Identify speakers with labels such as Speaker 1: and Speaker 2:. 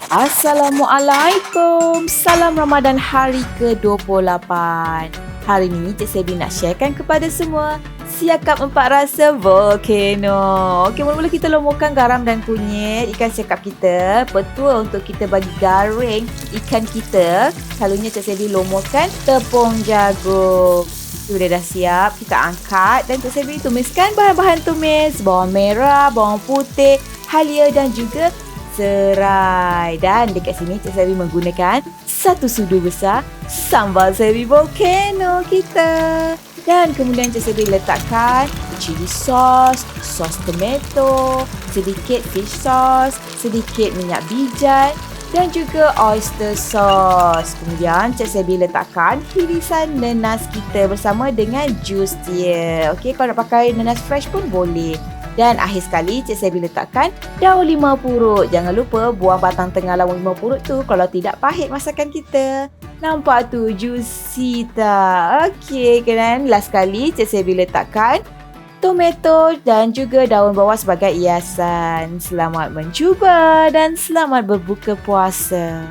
Speaker 1: Assalamualaikum. Salam Ramadan hari ke-28. Hari ni Cik Sebi nak sharekan kepada semua siakap 4 rasa volcano. Okey, mula-mula kita lomohkan garam dan kunyit ikan siakap kita. Betul untuk kita bagi garing ikan kita. Selalunya Cik Sebi lomohkan tepung jagung. Sudah dah siap, kita angkat dan Cik Sebi tumiskan bahan-bahan tumis. Bawang merah, bawang putih, halia dan juga serai. Dan dekat sini Cik Sebi menggunakan 1 sudu besar sambal sebi volcano kita. Dan kemudian Cik Sebi letakkan chili sauce, sos tomato, sedikit fish sauce, sedikit minyak bijan dan juga oyster sauce. Kemudian Cik Sebi letakkan irisan nanas kita bersama dengan jus dia. Okey, kalau nak pakai nanas fresh pun boleh. Dan akhir sekali Cik Sebi letakkan daun limau purut. Jangan lupa buang batang tengah daun limau purut tu kalau tidak pahit masakan kita. Nampak tu juicy tak? Okey kan? Last sekali Cik Sebi letakkan tomato dan juga daun bawang sebagai hiasan. Selamat mencuba dan selamat berbuka puasa.